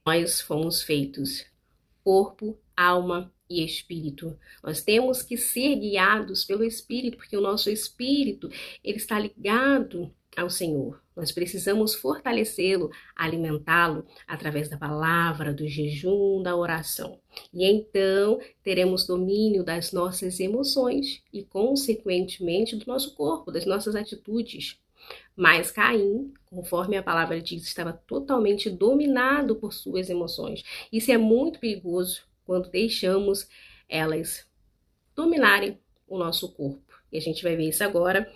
Nós fomos feitos corpo, alma e espírito. Nós temos que ser guiados pelo Espírito, porque o nosso espírito, ele está ligado ao Senhor. Nós precisamos fortalecê-lo, alimentá-lo através da palavra, do jejum, da oração. E então teremos domínio das nossas emoções e, consequentemente, do nosso corpo, das nossas atitudes. Mas Caim, conforme a palavra diz, estava totalmente dominado por suas emoções. Isso é muito perigoso quando deixamos elas dominarem o nosso corpo. E a gente vai ver isso agora.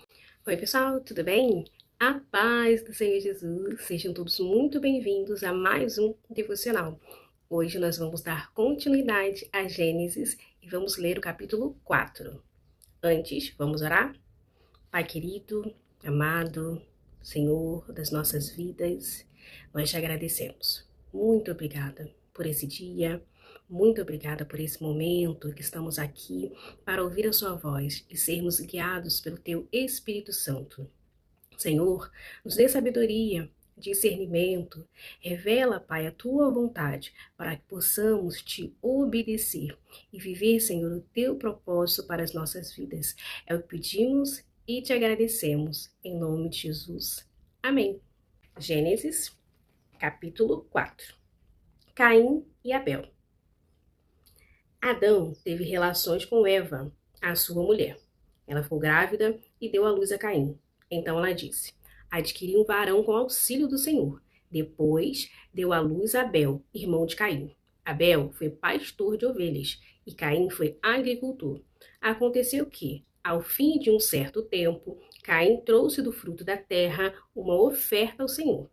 Oi, pessoal, tudo bem? A paz do Senhor Jesus. Sejam todos muito bem-vindos a mais um devocional. Hoje nós vamos dar continuidade a Gênesis e vamos ler o capítulo 4. Antes, vamos orar? Pai querido, amado, Senhor das nossas vidas, nós te agradecemos. Muito obrigada por esse dia, muito obrigada por esse momento que estamos aqui para ouvir a sua voz e sermos guiados pelo teu Espírito Santo. Senhor, nos dê sabedoria, discernimento, revela, Pai, a tua vontade para que possamos te obedecer e viver, Senhor, o teu propósito para as nossas vidas. É o que pedimos e te agradecemos, em nome de Jesus. Amém. Gênesis, capítulo 4. Caim e Abel. Adão teve relações com Eva, a sua mulher. Ela ficou grávida e deu à luz a Caim. Então ela disse: adquiri um varão com auxílio do Senhor. Depois deu à luz a Abel, irmão de Caim. Abel foi pastor de ovelhas e Caim foi agricultor. Aconteceu que, ao fim de um certo tempo, Caim trouxe do fruto da terra uma oferta ao Senhor.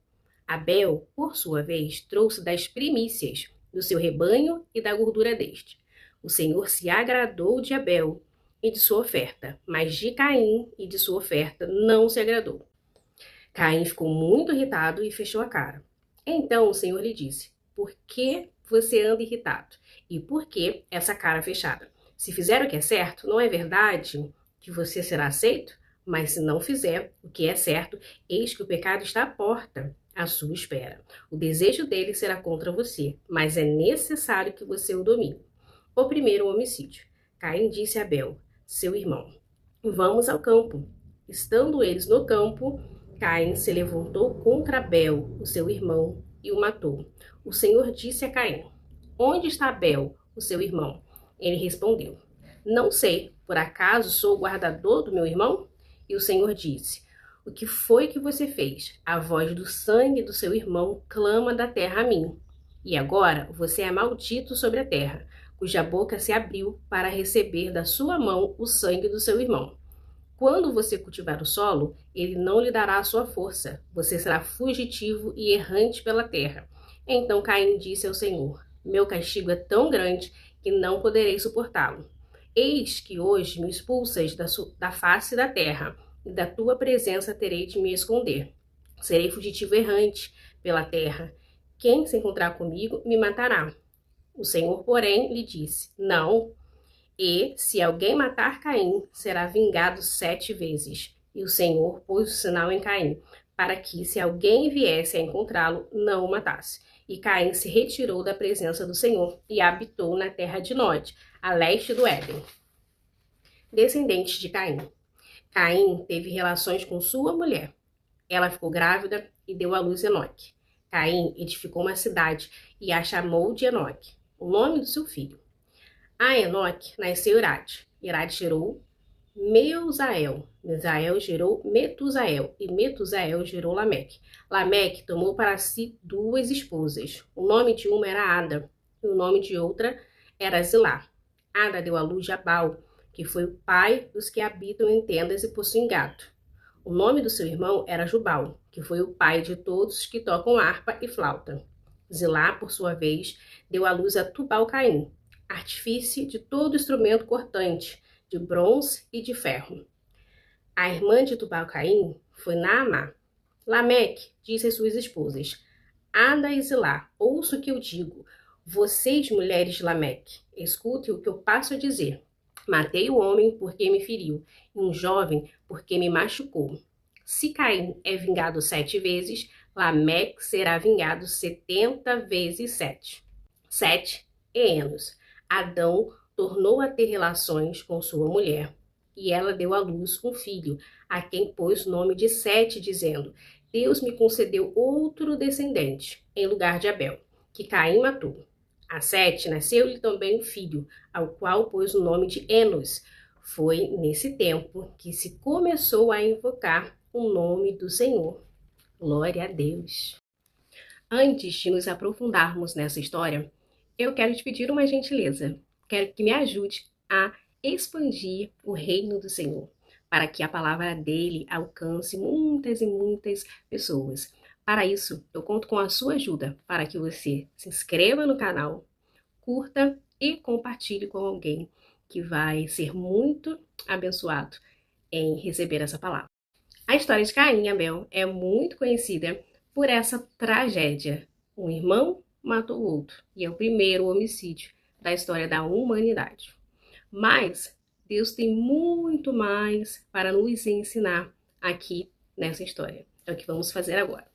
Abel, por sua vez, trouxe das primícias do seu rebanho e da gordura deste. O Senhor se agradou de Abel e de sua oferta, mas de Caim e de sua oferta não se agradou. Caim ficou muito irritado e fechou a cara. Então o Senhor lhe disse: por que você anda irritado? E por que essa cara fechada? Se fizer o que é certo, não é verdade que você será aceito? Mas se não fizer o que é certo, eis que o pecado está à porta, à sua espera. O desejo dele será contra você, mas é necessário que você o domine. O primeiro homicídio. Caim disse a Abel, seu irmão: vamos ao campo. Estando eles no campo, Caim se levantou contra Abel, o seu irmão, e o matou. O Senhor disse a Caim: onde está Abel, o seu irmão? Ele respondeu: não sei, por acaso sou o guardador do meu irmão? E o Senhor disse: o que foi que você fez? A voz do sangue do seu irmão clama da terra a mim. E agora você é maldito sobre a terra, cuja boca se abriu para receber da sua mão o sangue do seu irmão. Quando você cultivar o solo, ele não lhe dará a sua força. Você será fugitivo e errante pela terra. Então Caim disse ao Senhor: meu castigo é tão grande que não poderei suportá-lo. Eis que hoje me expulsas da face da terra, e da tua presença terei de me esconder. Serei fugitivo errante pela terra. Quem se encontrar comigo me matará. O Senhor, porém, lhe disse: não. E, se alguém matar Caim, será vingado 7 vezes. E o Senhor pôs o sinal em Caim, para que, se alguém viesse a encontrá-lo, não o matasse. E Caim se retirou da presença do Senhor e habitou na terra de Nod, a leste do Éden. Descendentes de Caim. Caim teve relações com sua mulher. Ela ficou grávida e deu à luz Enoque. Caim edificou uma cidade e a chamou de Enoque, o nome do seu filho. A Enoque nasceu Irade. Irade gerou Meusael. Meusael gerou Metusael. E Metusael gerou Lameque. Lameque tomou para si 2 esposas. O nome de uma era Ada e o nome de outra era Zilá. Ada deu à luz Jabal, que foi o pai dos que habitam em tendas e possuem gado. O nome do seu irmão era Jubal, que foi o pai de todos que tocam harpa e flauta. Zilá, por sua vez, deu à luz a Tubal-Caim, artífice de todo instrumento cortante, de bronze e de ferro. A irmã de Tubal-Caim foi Naamá. Lameque disse às suas esposas: Ada e Zilá, ouça o que eu digo. Vocês, mulheres de Lameque, escutem o que eu passo a dizer. Matei o homem porque me feriu, e um jovem porque me machucou. Se Caim é vingado 7 vezes, Lameque será vingado 70 vezes 7. 7 é Enos. Adão tornou a ter relações com sua mulher, e ela deu à luz um filho, a quem pôs o nome de Sete, dizendo: Deus me concedeu outro descendente, em lugar de Abel, que Caim matou. A Sete nasceu-lhe também um filho, ao qual pôs o nome de Enos. Foi nesse tempo que se começou a invocar o nome do Senhor. Glória a Deus. Antes de nos aprofundarmos nessa história, eu quero te pedir uma gentileza. Quero que me ajude a expandir o reino do Senhor, para que a palavra dele alcance muitas e muitas pessoas. Para isso, eu conto com a sua ajuda, para que você se inscreva no canal, curta e compartilhe com alguém que vai ser muito abençoado em receber essa palavra. A história de Caim e Abel é muito conhecida por essa tragédia. Um irmão matou o outro, e é o primeiro homicídio da história da humanidade. Mas Deus tem muito mais para nos ensinar aqui nessa história. É o que vamos fazer agora.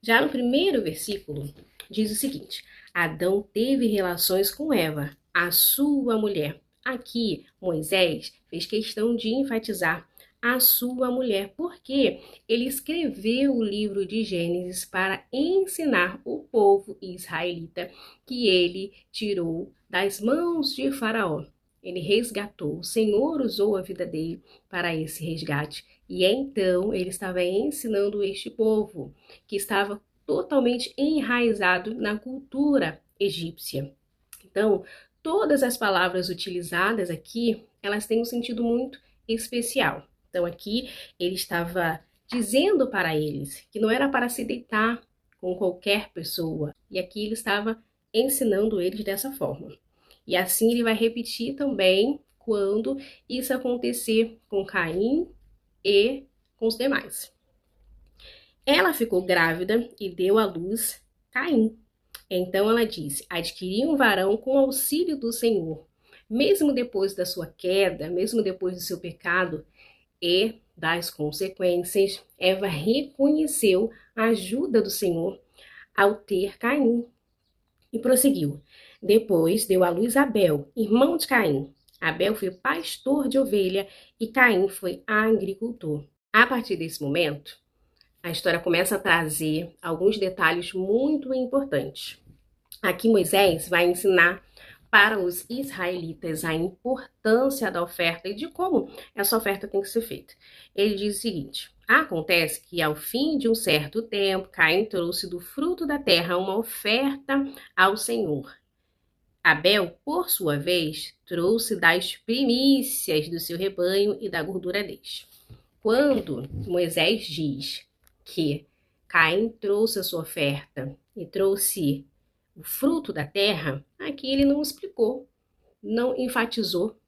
Já no primeiro versículo, diz o seguinte: Adão teve relações com Eva, a sua mulher. Aqui, Moisés fez questão de enfatizar a sua mulher, porque ele escreveu o livro de Gênesis para ensinar o povo israelita que ele tirou das mãos de Faraó. Ele resgatou, o Senhor usou a vida dele para esse resgate. E então ele estava ensinando este povo, que estava totalmente enraizado na cultura egípcia. Então, todas as palavras utilizadas aqui, elas têm um sentido muito especial. Então, aqui ele estava dizendo para eles que não era para se deitar com qualquer pessoa. E aqui ele estava ensinando eles dessa forma. E assim ele vai repetir também quando isso acontecer com Caim e com os demais. Ela ficou grávida e deu à luz Caim. Então ela disse: adquiri um varão com auxílio do Senhor. Mesmo depois da sua queda, mesmo depois do seu pecado e das consequências, Eva reconheceu a ajuda do Senhor ao ter Caim. E prosseguiu. Depois deu à luz Abel, irmão de Caim. Abel foi pastor de ovelha e Caim foi agricultor. A partir desse momento, a história começa a trazer alguns detalhes muito importantes. Aqui Moisés vai ensinar para os israelitas a importância da oferta e de como essa oferta tem que ser feita. Ele diz o seguinte: acontece que ao fim de um certo tempo, Caim trouxe do fruto da terra uma oferta ao Senhor. Abel, por sua vez, trouxe das primícias do seu rebanho e da gordura deles. Quando Moisés diz que Caim trouxe a sua oferta e trouxe o fruto da terra, aqui ele não explicou, não enfatizou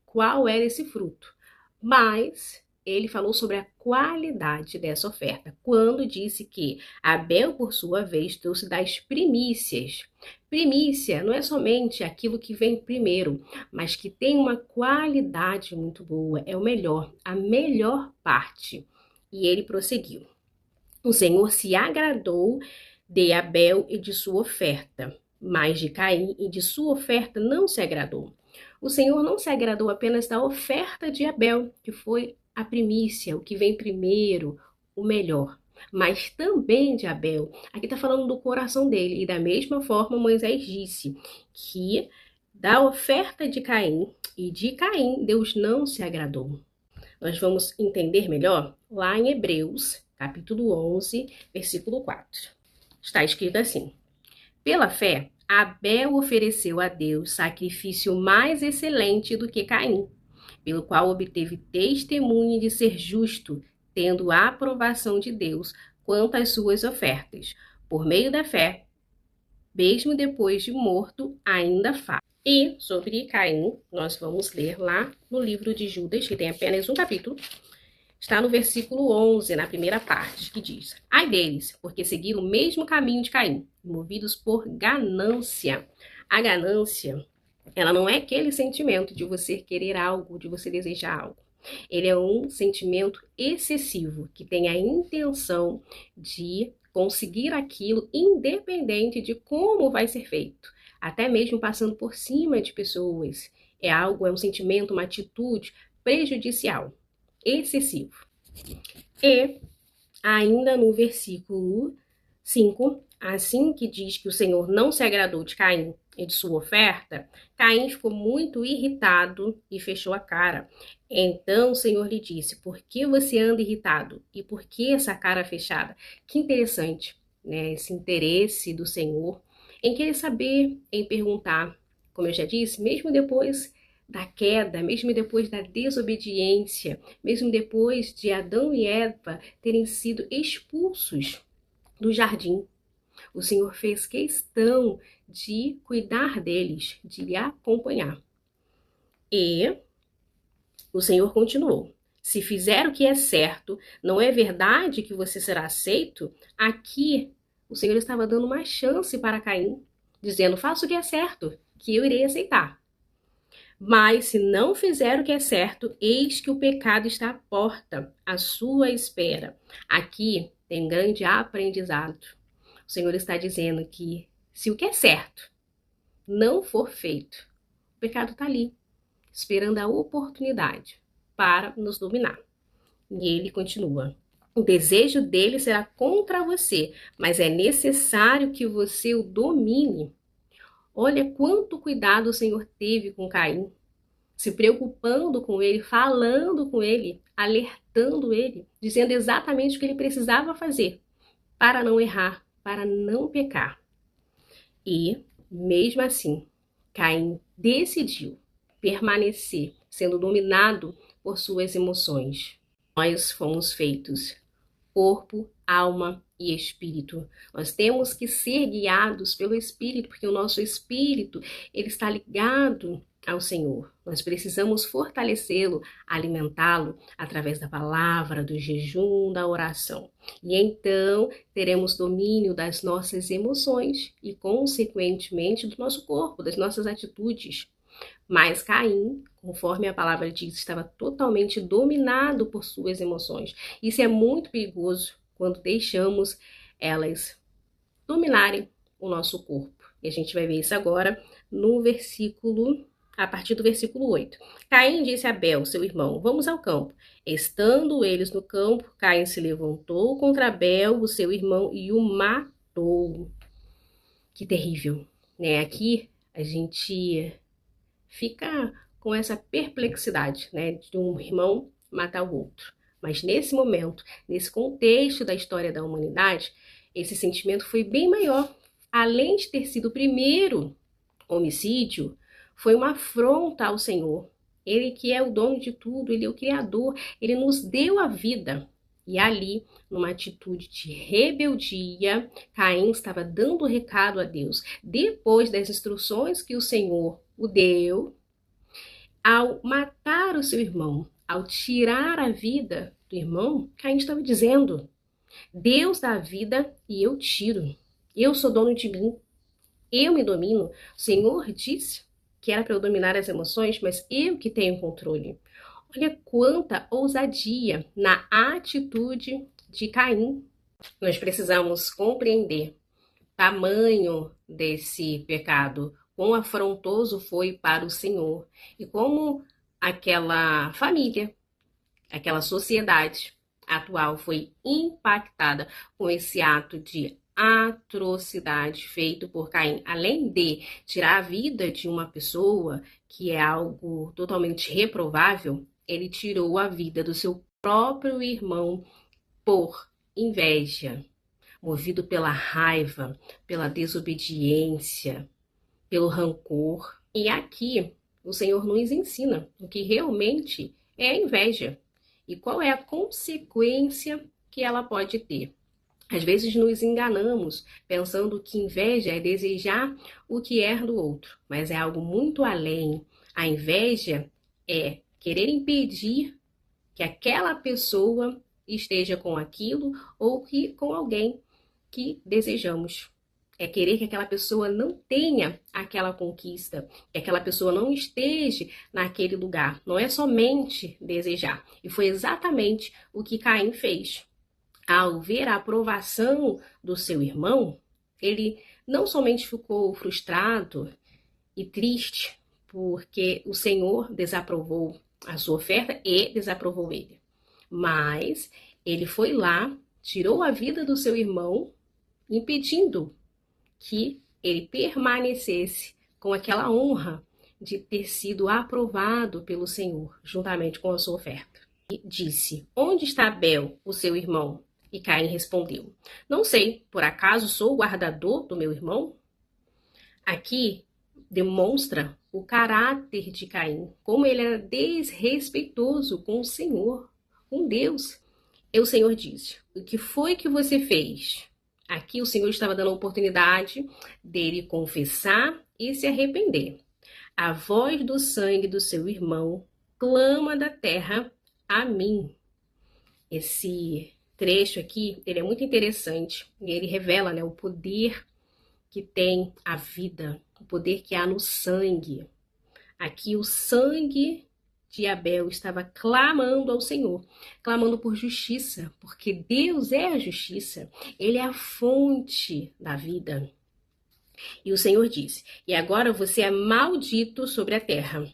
qual era esse fruto, mas ele falou sobre a qualidade dessa oferta, quando disse que Abel, por sua vez, trouxe das primícias. Primícia não é somente aquilo que vem primeiro, mas que tem uma qualidade muito boa, é o melhor, a melhor parte. E ele prosseguiu. O Senhor se agradou de Abel e de sua oferta, mas de Caim e de sua oferta não se agradou. O Senhor não se agradou apenas da oferta de Abel, que foi a primícia, o que vem primeiro, o melhor, mas também de Abel. Aqui está falando do coração dele. E da mesma forma Moisés disse que da oferta de Caim e de Caim Deus não se agradou. Nós vamos entender melhor lá em Hebreus, capítulo 11, versículo 4. Está escrito assim: pela fé, Abel ofereceu a Deus sacrifício mais excelente do que Caim, pelo qual obteve testemunho de ser justo, tendo a aprovação de Deus quanto às suas ofertas. Por meio da fé, mesmo depois de morto, ainda fala. E sobre Caim, nós vamos ler lá no livro de Judas, que tem apenas um capítulo. Está no versículo 11, na primeira parte, que diz: ai deles, porque seguiram o mesmo caminho de Caim, movidos por ganância. A ganância, ela não é aquele sentimento de você querer algo, de você desejar algo. Ele é um sentimento excessivo, que tem a intenção de conseguir aquilo independente de como vai ser feito, até mesmo passando por cima de pessoas. É um sentimento, uma atitude prejudicial, excessivo. E ainda no versículo 5, assim que diz que o Senhor não se agradou de Caim e de sua oferta, Caim ficou muito irritado e fechou a cara. Então o Senhor lhe disse: por que você anda irritado? E por que essa cara fechada? Que interessante, né? Esse interesse do Senhor em querer saber, em perguntar. Como eu já disse, mesmo depois da queda, mesmo depois da desobediência, mesmo depois de Adão e Eva terem sido expulsos do jardim, o Senhor fez questão de cuidar deles, de lhe acompanhar. E o Senhor continuou: se fizer o que é certo, não é verdade que você será aceito? Aqui, o Senhor estava dando uma chance para Caim, dizendo: faça o que é certo, que eu irei aceitar. Mas se não fizer o que é certo, eis que o pecado está à porta, à sua espera. Aqui tem um grande aprendizado. O Senhor está dizendo que se o que é certo não for feito, o pecado está ali, esperando a oportunidade para nos dominar. E ele continua: o desejo dele será contra você, mas é necessário que você o domine. Olha quanto cuidado o Senhor teve com Caim, se preocupando com ele, falando com ele, alertando ele, dizendo exatamente o que ele precisava fazer para não errar, para não pecar. E, mesmo assim, Caim decidiu permanecer sendo dominado por suas emoções. Nós fomos feitos corpo, alma e espírito. Nós temos que ser guiados pelo Espírito, porque o nosso espírito, ele está ligado ao Senhor. Nós precisamos fortalecê-lo, alimentá-lo através da palavra, do jejum, da oração. E então teremos domínio das nossas emoções e, consequentemente, do nosso corpo, das nossas atitudes. Mas Caim, conforme a palavra diz, estava totalmente dominado por suas emoções. Isso é muito perigoso quando deixamos elas dominarem o nosso corpo. E a gente vai ver isso agora a partir do versículo 8. Caim disse a Abel, seu irmão: vamos ao campo. Estando eles no campo, Caim se levantou contra Abel, o seu irmão, e o matou. Que terrível, né? Aqui a gente fica com essa perplexidade, né, de um irmão matar o outro. Mas nesse momento, nesse contexto da história da humanidade, esse sentimento foi bem maior. Além de ter sido o primeiro homicídio, foi uma afronta ao Senhor. Ele que é o dono de tudo, ele é o Criador, ele nos deu a vida. E ali, numa atitude de rebeldia, Caim estava dando recado a Deus. Depois das instruções que o Senhor o deu, ao matar o seu irmão, ao tirar a vida do irmão, Caim estava dizendo: Deus dá a vida e eu tiro. Eu sou dono de mim. Eu me domino. O Senhor disse que era para eu dominar as emoções, mas eu que tenho controle. Olha quanta ousadia na atitude de Caim. Nós precisamos compreender o tamanho desse pecado, quão afrontoso foi para o Senhor e como aquela família, aquela sociedade atual foi impactada com esse ato de atrocidade feito por Caim. Além de tirar a vida de uma pessoa, que é algo totalmente reprovável, ele tirou a vida do seu próprio irmão por inveja, movido pela raiva, pela desobediência, pelo rancor. E aqui o Senhor nos ensina o que realmente é a inveja e qual é a consequência que ela pode ter. Às vezes nos enganamos pensando que inveja é desejar o que é do outro, mas é algo muito além. A inveja é querer impedir que aquela pessoa esteja com aquilo ou que com alguém que desejamos. É querer que aquela pessoa não tenha aquela conquista, que aquela pessoa não esteja naquele lugar. Não é somente desejar. E foi exatamente o que Caim fez. ao ver a aprovação do seu irmão, ele não somente ficou frustrado e triste, porque o Senhor desaprovou a sua oferta e desaprovou ele, mas ele foi lá, tirou a vida do seu irmão, impedindo que ele permanecesse com aquela honra de ter sido aprovado pelo Senhor, juntamente com a sua oferta. E disse: onde está Abel, o seu irmão? E Caim respondeu: não sei, por acaso sou o guardador do meu irmão? Aqui demonstra o caráter de Caim, como ele era desrespeitoso com o Senhor, com Deus. E o Senhor disse: o que foi que você fez? Aqui o Senhor estava dando a oportunidade dele confessar e se arrepender. A voz do sangue do seu irmão clama da terra a mim. Esse trecho aqui, ele é muito interessante e ele revela, né, o poder que tem a vida, o poder que há no sangue. Aqui o sangue de Abel estava clamando ao Senhor, clamando por justiça, porque Deus é a justiça, ele é a fonte da vida. E o Senhor disse: e agora você é maldito sobre a terra.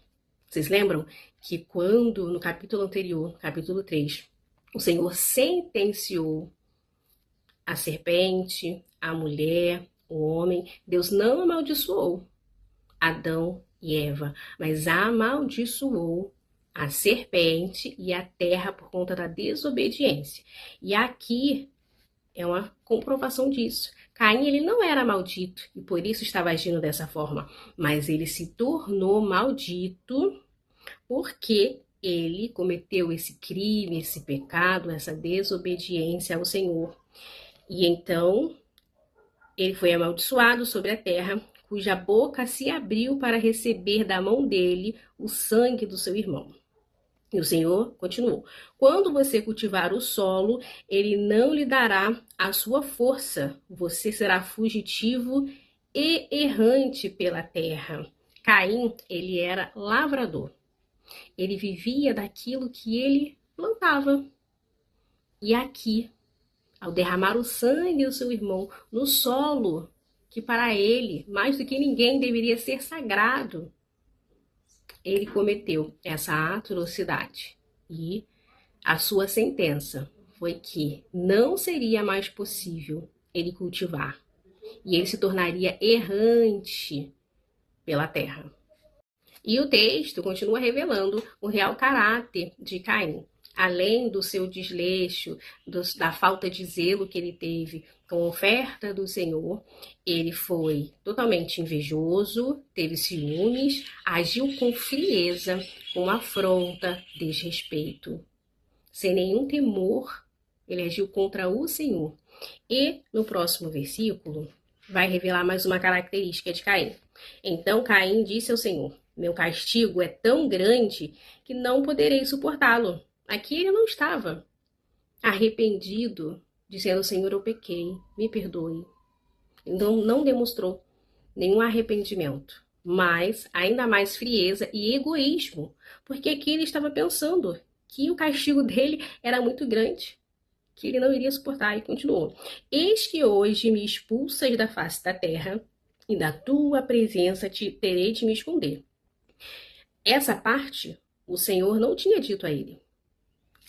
Vocês lembram que quando no capítulo anterior, capítulo 3, o Senhor sentenciou a serpente, a mulher, o homem, Deus não amaldiçoou Adão e Eva, mas amaldiçoou a serpente e a terra por conta da desobediência. E aqui é uma comprovação disso. Caim, ele não era maldito e por isso estava agindo dessa forma, mas ele se tornou maldito porque ele cometeu esse crime, esse pecado, essa desobediência ao Senhor. E então ele foi amaldiçoado sobre a terra, cuja boca se abriu para receber da mão dele o sangue do seu irmão. E o Senhor continuou: quando você cultivar o solo, ele não lhe dará a sua força. Você será fugitivo e errante pela terra. Caim, ele era lavrador. Ele vivia daquilo que ele plantava. E aqui, ao derramar o sangue do seu irmão no solo, que para ele, mais do que ninguém, deveria ser sagrado, ele cometeu essa atrocidade. E a sua sentença foi que não seria mais possível ele cultivar. E ele se tornaria errante pela terra. E o texto continua revelando o real caráter de Caim. Além do seu desleixo, da falta de zelo que ele teve com a oferta do Senhor, ele foi totalmente invejoso, teve ciúmes, agiu com frieza, com afronta, desrespeito. Sem nenhum temor, ele agiu contra o Senhor. E no próximo versículo, vai revelar mais uma característica de Caim. Então Caim disse ao Senhor: meu castigo é tão grande que não poderei suportá-lo. Aqui ele não estava arrependido, dizendo: Senhor, eu pequei, me perdoe. Então não demonstrou nenhum arrependimento, mas ainda mais frieza e egoísmo, porque aqui ele estava pensando que o castigo dele era muito grande, que ele não iria suportar, e continuou: eis que hoje me expulsas da face da terra, e da tua presença terei de me esconder. Essa parte o Senhor não tinha dito a ele.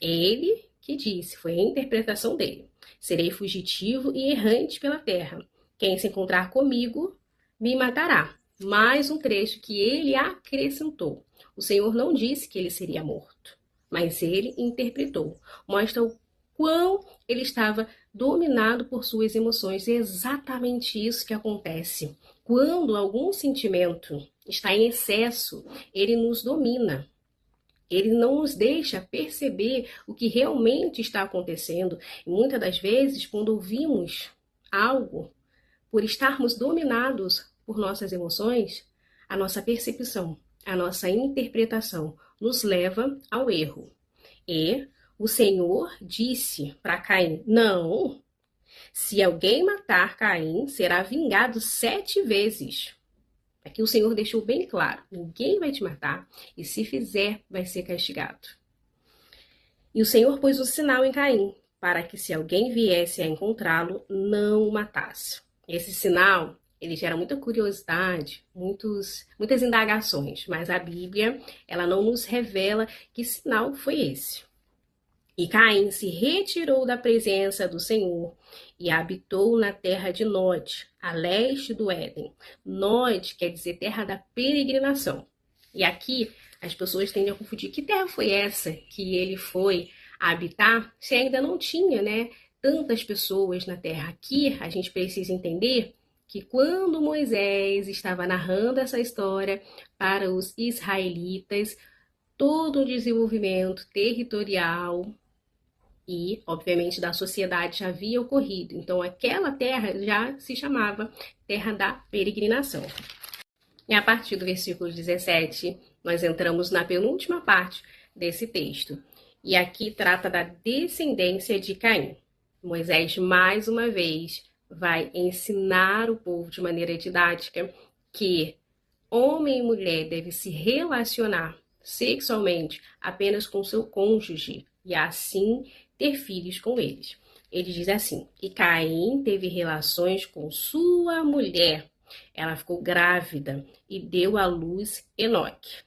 Ele que disse, foi a interpretação dele: serei fugitivo e errante pela terra. Quem se encontrar comigo me matará. Mais um trecho que ele acrescentou. O Senhor não disse que ele seria morto, mas ele interpretou. Mostra o quão ele estava dominado por suas emoções. É exatamente isso que acontece. Quando algum sentimento está em excesso, ele nos domina. Ele não nos deixa perceber o que realmente está acontecendo. E muitas das vezes, quando ouvimos algo, por estarmos dominados por nossas emoções, a nossa percepção, a nossa interpretação nos leva ao erro. E o Senhor disse para Caim: não, se alguém matar Caim, será vingado 7 vezes. Aqui o Senhor deixou bem claro: ninguém vai te matar, e se fizer, vai ser castigado. E o Senhor pôs o sinal em Caim, para que se alguém viesse a encontrá-lo, não o matasse. Esse sinal, ele gera muita curiosidade, muitas indagações, mas a Bíblia, ela não nos revela que sinal foi esse. E Caim se retirou da presença do Senhor e habitou na terra de Nod, a leste do Éden. Nod quer dizer terra da peregrinação. E aqui as pessoas tendem a confundir que terra foi essa que ele foi habitar, se ainda não tinha, né, tantas pessoas na terra. Aqui a gente precisa entender que quando Moisés estava narrando essa história para os israelitas, todo o desenvolvimento territorial e, obviamente, da sociedade já havia ocorrido. Então, aquela terra já se chamava Terra da Peregrinação. E a partir do versículo 17, nós entramos na penúltima parte desse texto. E aqui trata da descendência de Caim. Moisés, mais uma vez, vai ensinar o povo de maneira didática que homem e mulher devem se relacionar sexualmente apenas com seu cônjuge e assim ter filhos com eles. Ele diz assim: e Caim teve relações com sua mulher. Ela ficou grávida e deu à luz Enoque.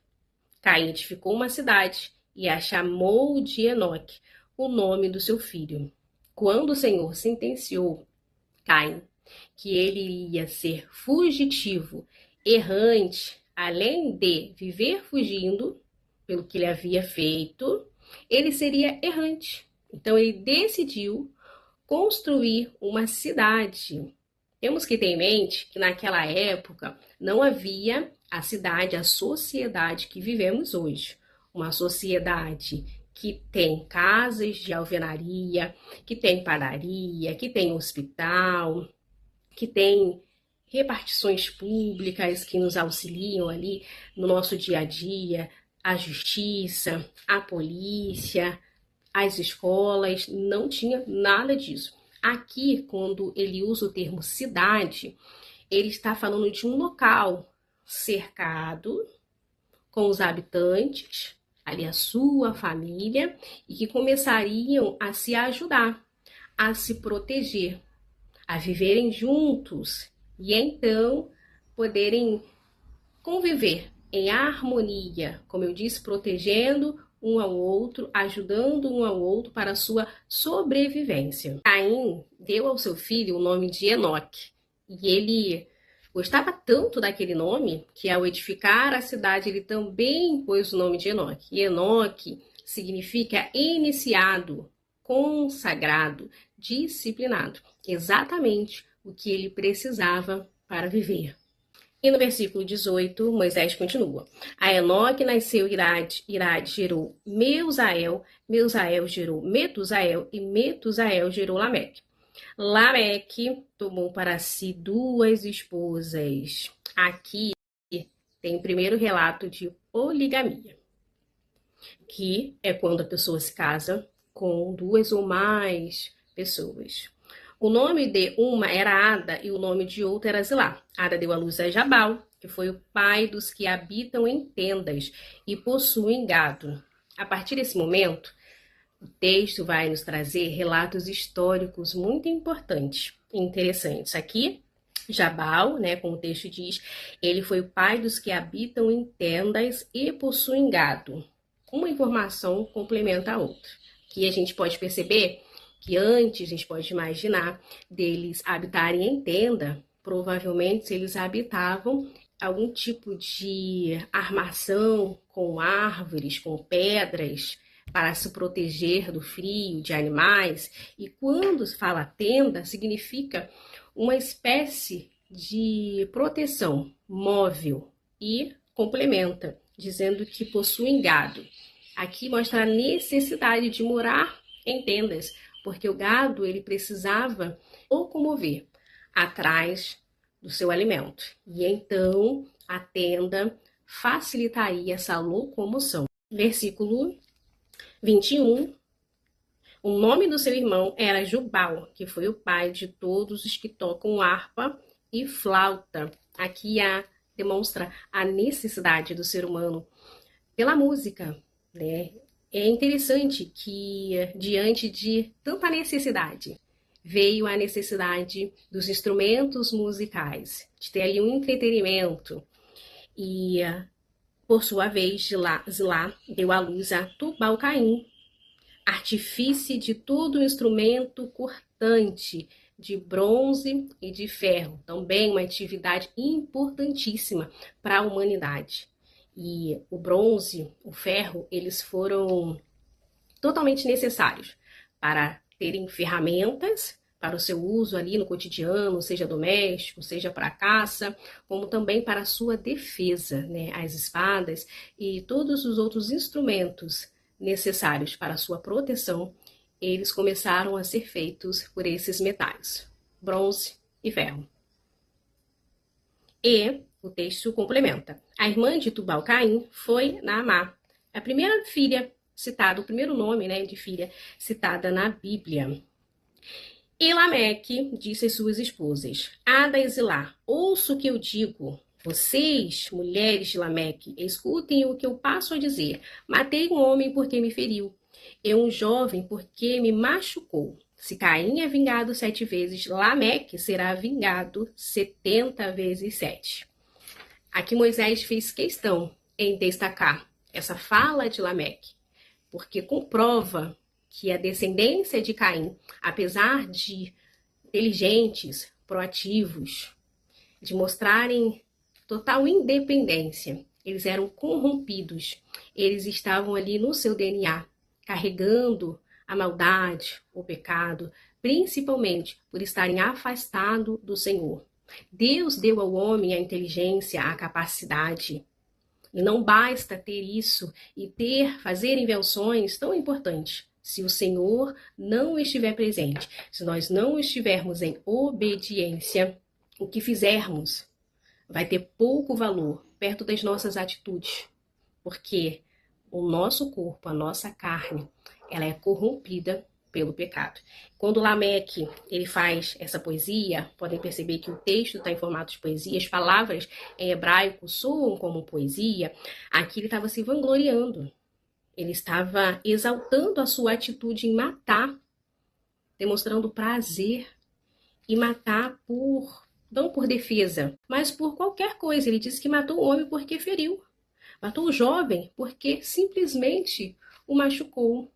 Caim edificou uma cidade e a chamou de Enoque, o nome do seu filho. Quando o Senhor sentenciou Caim que ele iria ser fugitivo, errante, além de viver fugindo pelo que ele havia feito, ele seria errante. Então ele decidiu construir uma cidade. Temos que ter em mente que naquela época não havia a cidade, a sociedade que vivemos hoje. Uma sociedade que tem casas de alvenaria, que tem padaria, que tem hospital, que tem repartições públicas que nos auxiliam ali no nosso dia a dia, a justiça, a polícia, as escolas, não tinha nada disso. Aqui, quando ele usa o termo cidade, ele está falando de um local cercado com os habitantes, ali a sua família, e que começariam a se ajudar, a se proteger, a viverem juntos e então poderem conviver em harmonia, como eu disse, protegendo um ao outro, ajudando um ao outro para a sua sobrevivência. Caim deu ao seu filho o nome de Enoque, e ele gostava tanto daquele nome que ao edificar a cidade ele também pôs o nome de Enoque. E Enoque significa iniciado, consagrado, disciplinado. Exatamente o que ele precisava para viver. E no versículo 18, Moisés continua. A Enoque nasceu Irade, Irade gerou Meusael, Meusael gerou Metusael e Metusael gerou Lameque. Lameque tomou para si duas esposas. Aqui tem o primeiro relato de poligamia, que é quando a pessoa se casa com duas ou mais pessoas. O nome de uma era Ada e o nome de outra era Zilá. Ada deu à luz a Jabal, que foi o pai dos que habitam em tendas e possuem gado. A partir desse momento, o texto vai nos trazer relatos históricos muito importantes e interessantes. Aqui, Jabal, né, como o texto diz, ele foi o pai dos que habitam em tendas e possuem gado. Uma informação complementa a outra. Aqui a gente pode perceber que antes, a gente pode imaginar, deles habitarem em tenda, provavelmente eles habitavam algum tipo de armação com árvores, com pedras, para se proteger do frio, de animais. E quando se fala tenda, significa uma espécie de proteção móvel e complementa, dizendo que possuem gado. Aqui mostra a necessidade de morar em tendas, porque o gado ele precisava locomover atrás do seu alimento. E então a tenda facilitaria essa locomoção. Versículo 21. O nome do seu irmão era Jubal, que foi o pai de todos os que tocam harpa e flauta. Aqui demonstra a necessidade do ser humano pela música, né? É interessante que, diante de tanta necessidade, veio a necessidade dos instrumentos musicais, de ter ali um entretenimento. E, por sua vez, Zilá deu à luz a Tubal-Caim, artifício de todo instrumento cortante, de bronze e de ferro. Também uma atividade importantíssima para a humanidade. E o bronze, o ferro, eles foram totalmente necessários para terem ferramentas para o seu uso ali no cotidiano, seja doméstico, seja para a caça, como também para a sua defesa, né? As espadas e todos os outros instrumentos necessários para a sua proteção, eles começaram a ser feitos por esses metais, bronze e ferro. E o texto complementa. A irmã de Tubal-Caim foi Naamá, a primeira filha citada, o primeiro nome, né, de filha citada na Bíblia. E Lameque disse às suas esposas: Ada e Zilá, ouço o que eu digo. Vocês, mulheres de Lameque, escutem o que eu passo a dizer. Matei um homem porque me feriu, e um jovem porque me machucou. Se Caim é vingado 7 vezes, Lameque será vingado 70 vezes 7. Aqui Moisés fez questão em destacar essa fala de Lameque, porque comprova que a descendência de Caim, apesar de inteligentes, proativos, de mostrarem total independência, eles eram corrompidos, eles estavam ali no seu DNA, carregando a maldade, o pecado, principalmente por estarem afastados do Senhor. Deus deu ao homem a inteligência, a capacidade. E não basta ter isso e fazer invenções tão importantes se o Senhor não estiver presente. Se nós não estivermos em obediência, o que fizermos vai ter pouco valor perto das nossas atitudes. Porque o nosso corpo, a nossa carne, ela é corrompida pelo pecado. Quando Lameque ele faz essa poesia, podem perceber que o texto está em formato de poesia, as palavras em hebraico soam como poesia. Aqui ele estava se vangloriando, ele estava exaltando a sua atitude em matar, demonstrando prazer e matar não por defesa, mas por qualquer coisa. Ele disse que matou o homem porque feriu, matou o jovem porque simplesmente o machucou.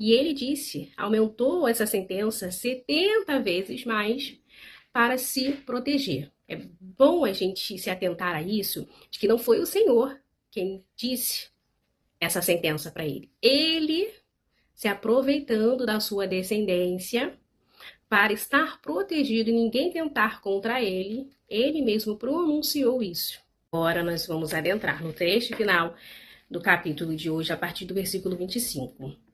E ele disse, aumentou essa sentença 70 vezes mais para se proteger. É bom a gente se atentar a isso, de que não foi o Senhor quem disse essa sentença para ele. Ele, se aproveitando da sua descendência, para estar protegido e ninguém tentar contra ele, ele mesmo pronunciou isso. Agora nós vamos adentrar no trecho final do capítulo de hoje, a partir do versículo 25.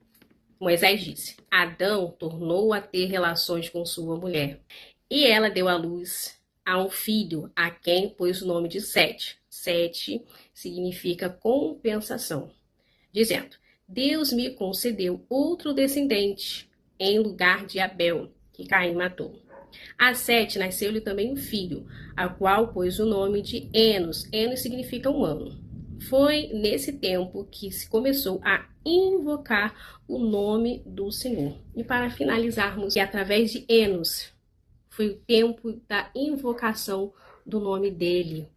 Moisés disse: Adão tornou a ter relações com sua mulher, e ela deu à luz a um filho, a quem pôs o nome de Sete. Sete significa compensação, dizendo: Deus me concedeu outro descendente, em lugar de Abel, que Caim matou. A Sete nasceu-lhe também um filho, a qual pôs o nome de Enos. Enos significa humano. Foi nesse tempo que se começou a invocar o nome do Senhor. E para finalizarmos, que através de Enos foi o tempo da invocação do nome dele,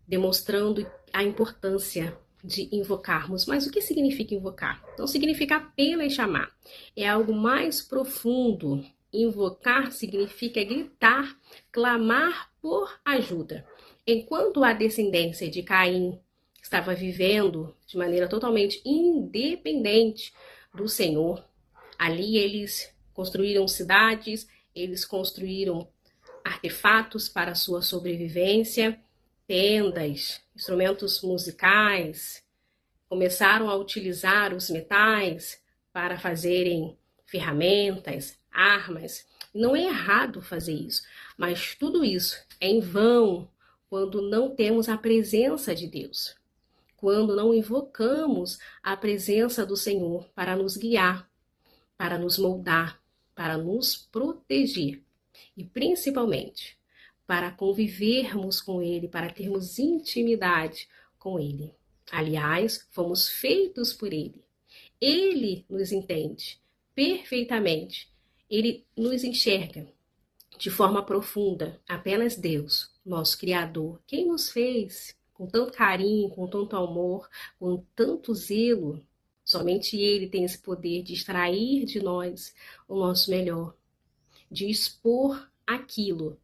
demonstrando a importância de invocarmos. Mas o que significa invocar? Não significa apenas chamar, é algo mais profundo. Invocar significa gritar, clamar por ajuda. Enquanto a descendência de Caim estava vivendo de maneira totalmente independente do Senhor, ali eles construíram cidades, eles construíram artefatos para a sua sobrevivência, tendas, instrumentos musicais, começaram a utilizar os metais para fazerem ferramentas, armas. Não é errado fazer isso, mas tudo isso é em vão quando não temos a presença de Deus, quando não invocamos a presença do Senhor para nos guiar, para nos moldar, para nos proteger e principalmente para convivermos com Ele, para termos intimidade com Ele. Aliás, fomos feitos por Ele. Ele nos entende perfeitamente. Ele nos enxerga de forma profunda. Apenas Deus, nosso Criador, quem nos fez com tanto carinho, com tanto amor, com tanto zelo. Somente Ele tem esse poder de extrair de nós o nosso melhor, de expor aquilo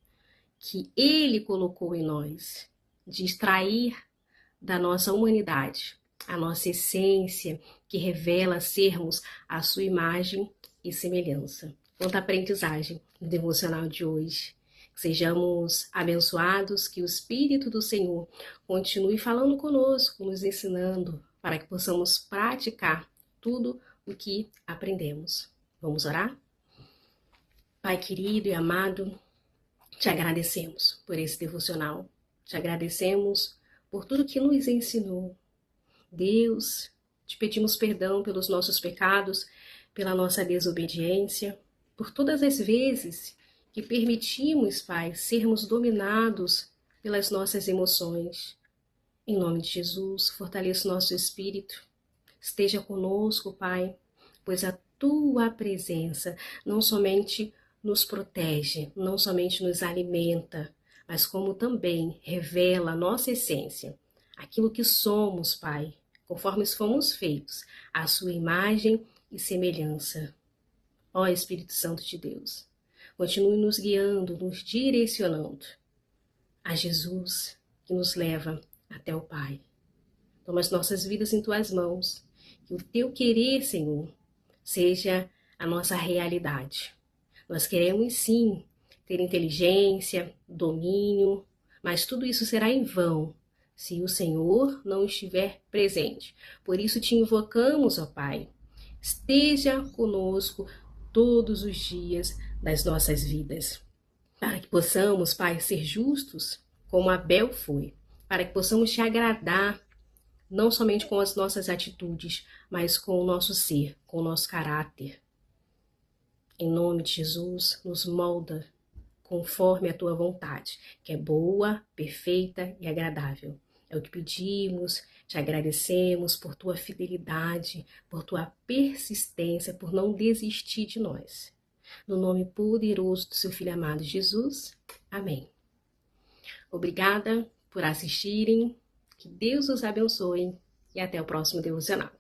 que Ele colocou em nós, de extrair da nossa humanidade a nossa essência, que revela sermos a sua imagem e semelhança. Quanta aprendizagem no devocional de hoje. Que sejamos abençoados, que o Espírito do Senhor continue falando conosco, nos ensinando, para que possamos praticar tudo o que aprendemos. Vamos orar? Pai querido e amado, te agradecemos por esse devocional. Te agradecemos por tudo que nos ensinou. Deus, te pedimos perdão pelos nossos pecados, pela nossa desobediência, por todas as vezes que permitimos, Pai, sermos dominados pelas nossas emoções. Em nome de Jesus, fortaleça o nosso espírito. Esteja conosco, Pai, pois a tua presença não somente nos protege, não somente nos alimenta, mas como também revela a nossa essência, aquilo que somos, Pai, conforme fomos feitos, à sua imagem e semelhança. Ó Espírito Santo de Deus, continue nos guiando, nos direcionando a Jesus, que nos leva até o Pai. Toma as nossas vidas em tuas mãos, que o teu querer, Senhor, seja a nossa realidade. Nós queremos sim ter inteligência, domínio, mas tudo isso será em vão se o Senhor não estiver presente. Por isso te invocamos, ó Pai, esteja conosco todos os dias das nossas vidas, para que possamos, Pai, ser justos como Abel foi, para que possamos te agradar, não somente com as nossas atitudes, mas com o nosso ser, com o nosso caráter. Em nome de Jesus, nos molda conforme a tua vontade, que é boa, perfeita e agradável. É o que pedimos, te agradecemos por tua fidelidade, por tua persistência, por não desistir de nós. No nome poderoso do seu Filho amado Jesus. Amém. Obrigada por assistirem, que Deus os abençoe e até o próximo devocional.